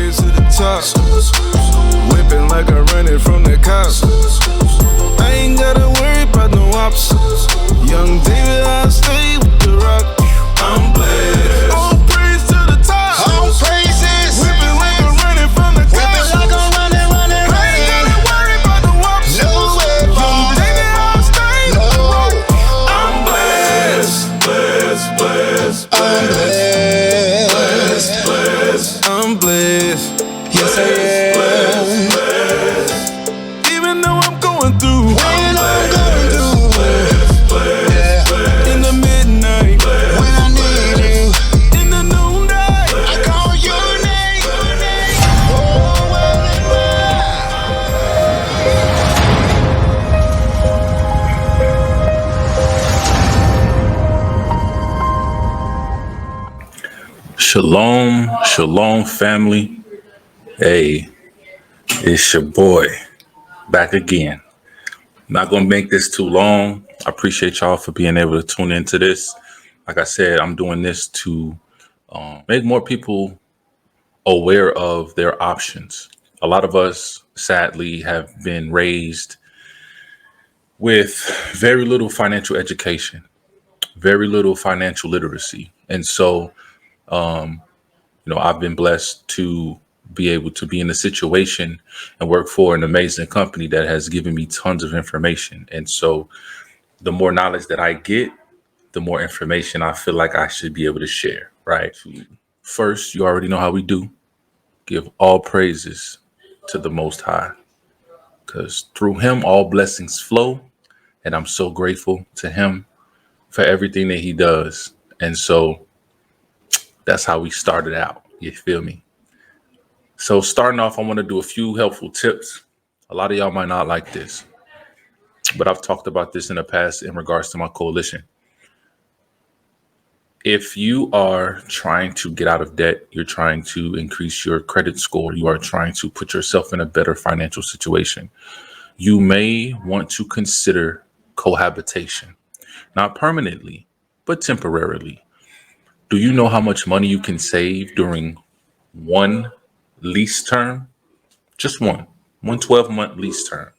praise to the top. Whipping like I run it from the cops. I ain't gotta worry about no ops. Young David, I stay with the rock. I'm blessed. All praise to the top. All praises. Whipping like I'm running from the cops. Whipping like I'm running. I ain't gotta worry about no ops. No way. Young David, I stay with the rock. I'm blessed. I'm blessed. I'm blessed. Yes, I am. Even though I'm going through. When I'm going through. Yeah. In the midnight. When I need you. In the noonday. I call your name. Oh, well, Shalom, shalom, family. Hey, it's your boy back again. Not gonna make this too long. I appreciate y'all for being able to tune into this. Like I said, I'm doing this to make more people aware of their options. A lot of us, sadly, have been raised with very little financial education, very little financial literacy, and so I've been blessed to be able to be in a situation and work for an amazing company that has given me tons of information. And so the more knowledge that I get, the more information I feel like I should be able to share, right? First, you already know how we do. Give all praises to the Most High, because through him, all blessings flow. And I'm so grateful to him for everything that he does. And so that's how we started out. You feel me? So starting off, I want to do a few helpful tips. A lot of y'all might not like this, but I've talked about this in the past in regards to my coalition. If you are trying to get out of debt, you're trying to increase your credit score, you are trying to put yourself in a better financial situation, you may want to consider cohabitation, not permanently, but temporarily. Do you know how much money you can save during one lease term? Just one 12-month lease term.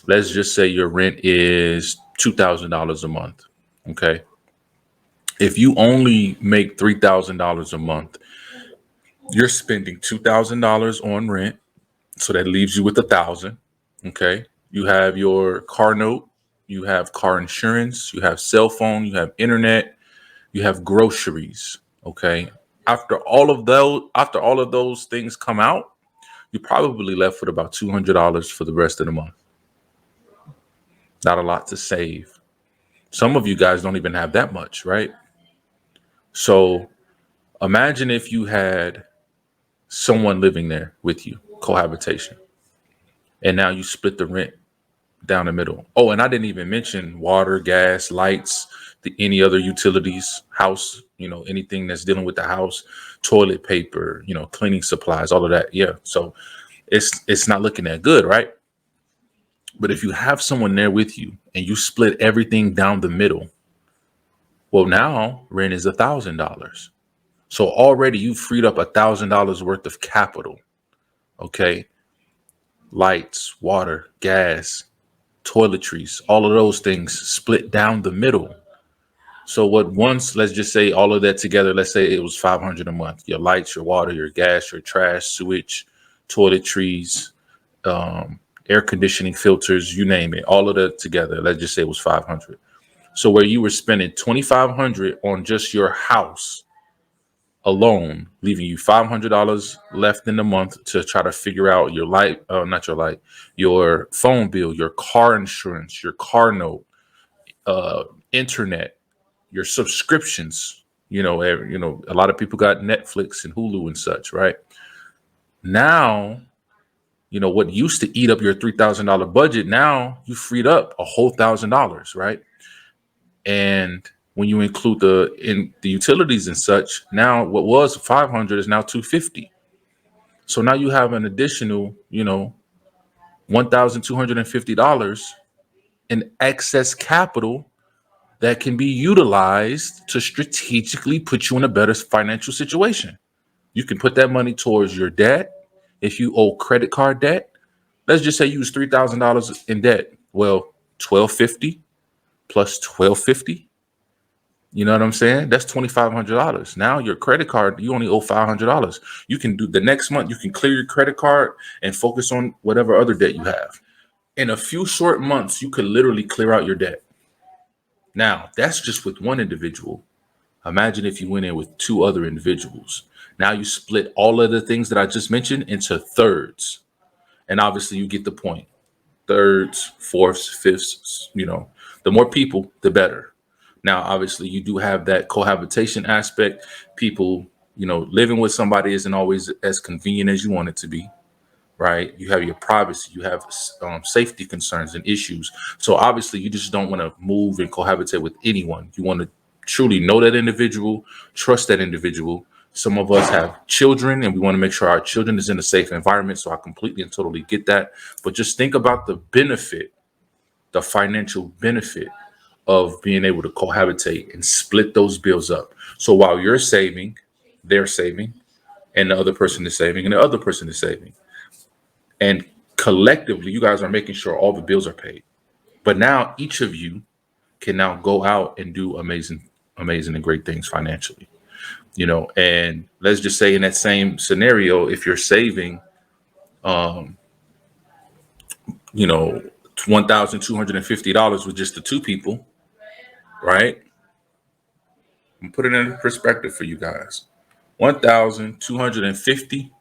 Let's just say your rent is $2,000 a month. Okay. If you only make $3,000 a month, you're spending $2,000 on rent. So that leaves you with $1,000. Okay. You have your car note, you have car insurance, you have cell phone, you have internet, you have groceries. Okay. After all of those things come out, you're probably left with about $200 for the rest of the month. Not a lot to save. Some of you guys don't even have that much, right? So imagine if you had someone living there with you, cohabitation, and now you split the rent down the middle. Oh, and I didn't even mention water, gas, lights, any other utilities, house, anything that's dealing with the house, toilet paper, cleaning supplies, all of that. Yeah. So it's not looking that good, right? But if you have someone there with you and you split everything down the middle, well, now rent is $1,000. So already you freed up $1,000 worth of capital. Okay. Lights, water, gas, toiletries, all of those things split down the middle. So let's just say all of that together, let's say it was $500 a month. Your lights, your water, your gas, your trash, sewage, toiletries, air conditioning filters, you name it, all of that together. Let's just say it was $500. So where you were spending $2,500 on just your house alone, leaving you $500 left in the month to try to figure out your phone bill, your car insurance, your car note, internet, your subscriptions. A lot of people got Netflix and Hulu and such, right? Now, what used to eat up your $3,000 budget, now you freed up a whole $1,000, right? And when you include the utilities and such, now what was $500 is now $250. So now you have an additional, $1,250 in excess capital that can be utilized to strategically put you in a better financial situation. You can put that money towards your debt. If you owe credit card debt, let's just say you was $3,000 in debt. Well, 1250 plus 1250. You know what I'm saying? That's $2,500. Now your credit card, you only owe $500. You can do the next month, you can clear your credit card and focus on whatever other debt you have. In a few short months, you could literally clear out your debt. Now, that's just with one individual. Imagine if you went in with two other individuals. Now you split all of the things that I just mentioned into thirds. And obviously you get the point. Thirds, fourths, fifths, the more people, the better. Now, obviously you do have that cohabitation aspect. People, living with somebody isn't always as convenient as you want it to be, right? You have your privacy, you have safety concerns and issues. So obviously you just don't want to move and cohabitate with anyone. You want to truly know that individual, trust that individual. Some of us have children and we want to make sure our children is in a safe environment. So I completely and totally get that. But just think about the benefit, the financial benefit of being able to cohabitate and split those bills up. So while you're saving, they're saving, and the other person is saving, and the other person is saving. And collectively, you guys are making sure all the bills are paid. But now each of you can now go out and do amazing and great things financially. And let's just say in that same scenario, if you're saving, $1,250 with just the two people, right? And put it in perspective for you guys. 1,250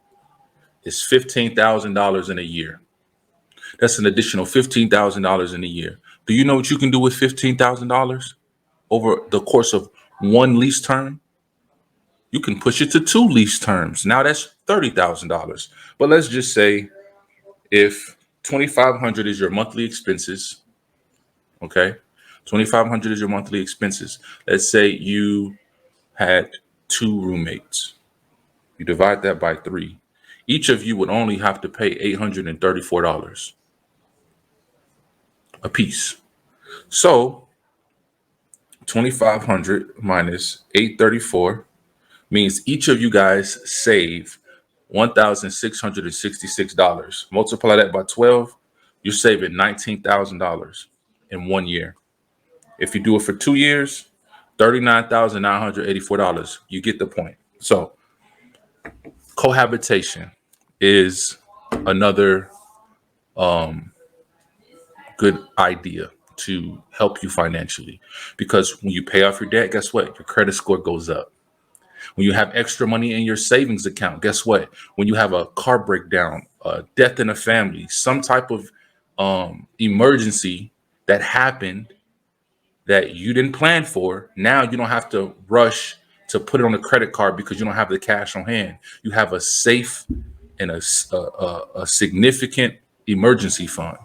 is $15,000 in a year. That's an additional $15,000 in a year. Do you know what you can do with $15,000 over the course of one lease term? You can push it to two lease terms. Now that's $30,000. But let's just say if $2,500 is your monthly expenses, okay? $2,500 is your monthly expenses. Let's say you had two roommates. You divide that by 3. Each of you would only have to pay $834 a piece. So 2,500 minus 834 means each of you guys save $1,666. Multiply that by 12, you're saving $19,000 in 1 year. If you do it for 2 years, $39,984. You get the point. So cohabitation is another good idea to help you financially, because when you pay off your debt, guess what? Your credit score goes up. When you have extra money in your savings account, guess what? When you have a car breakdown, a death in a family, some type of emergency that happened that you didn't plan for, now you don't have to rush to put it on a credit card because you don't have the cash on hand. You have a safe and a significant emergency fund.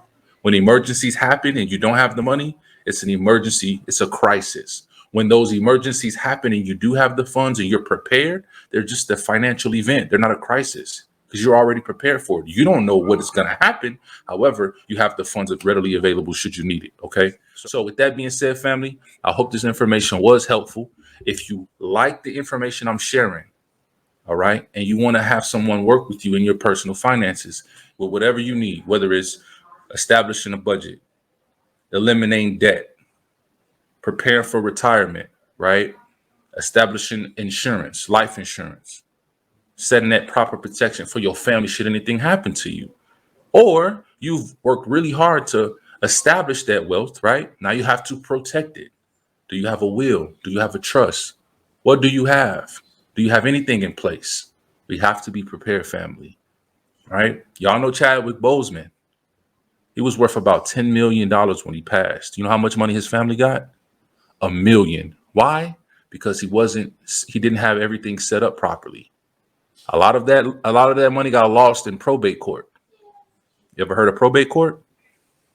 When emergencies happen and you don't have the money, it's an emergency, it's a crisis. When those emergencies happen and you do have the funds and you're prepared, they're just a financial event. They're not a crisis because you're already prepared for it. You don't know what is going to happen. However, you have the funds readily available should you need it. Okay. So with that being said, family, I hope this information was helpful. If you like the information I'm sharing, all right, and you want to have someone work with you in your personal finances with whatever you need, whether it's establishing a budget, eliminating debt, preparing for retirement, right? Establishing insurance, life insurance, setting that proper protection for your family should anything happen to you. Or you've worked really hard to establish that wealth, right? Now you have to protect it. Do you have a will? Do you have a trust? What do you have? Do you have anything in place? We have to be prepared, family, right? Y'all know Chadwick Boseman. He was worth about $10 million when he passed. You know how much money his family got? $1 million. Why? Because he didn't have everything set up properly. A lot of that money got lost in probate court. You ever heard of probate court?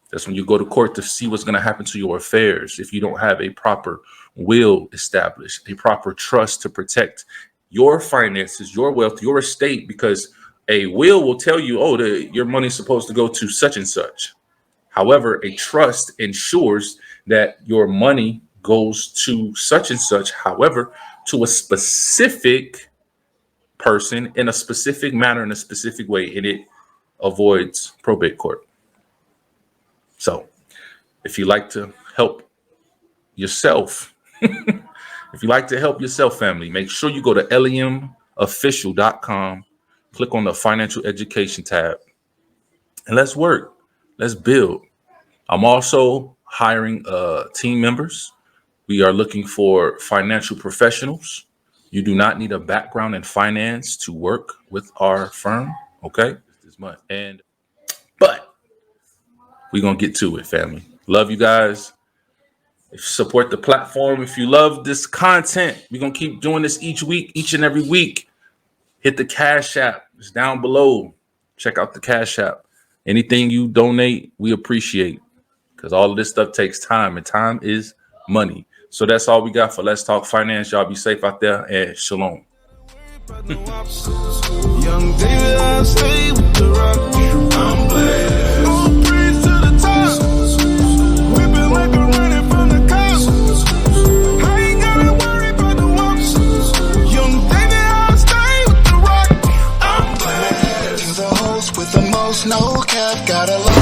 That's when you go to court to see what's going to happen to your affairs if you don't have a proper will established, a proper trust to protect your finances, your wealth, your estate, because a will tell you, oh, your money's supposed to go to such and such. However, a trust ensures that your money goes to such and such, however, to a specific person in a specific manner, in a specific way, and it avoids probate court. So if you like to help yourself, if you like to help yourself, family, make sure you go to lemofficial.com, click on the financial education tab, and let's work. Let's build. I'm also hiring team members. We are looking for financial professionals. You do not need a background in finance to work with our firm. Okay. But we're going to get to it, family. Love you guys. Support the platform. If you love this content, we're going to keep doing this each and every week. Hit the Cash App. It's down below. Check out the Cash App. Anything you donate, we appreciate, because all of this stuff takes time, and time is money. So that's all we got for Let's Talk Finance. Y'all be safe out there, and shalom. Young David, I stay with the rock. I'm blessed. All praise to the top. Whipping like a running from the cops. I ain't gotta worry about the wops. Young David, I stay with the rock. I'm blessed. To the host with the most, no cap. Got a lot of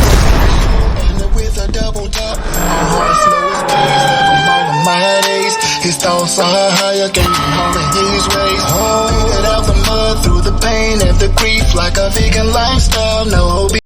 and with a double tap. My heart slow as pace, never all of my days. His thoughts are higher, can't hold his ways. Beat it out the mud through the pain and the grief like a vegan lifestyle. No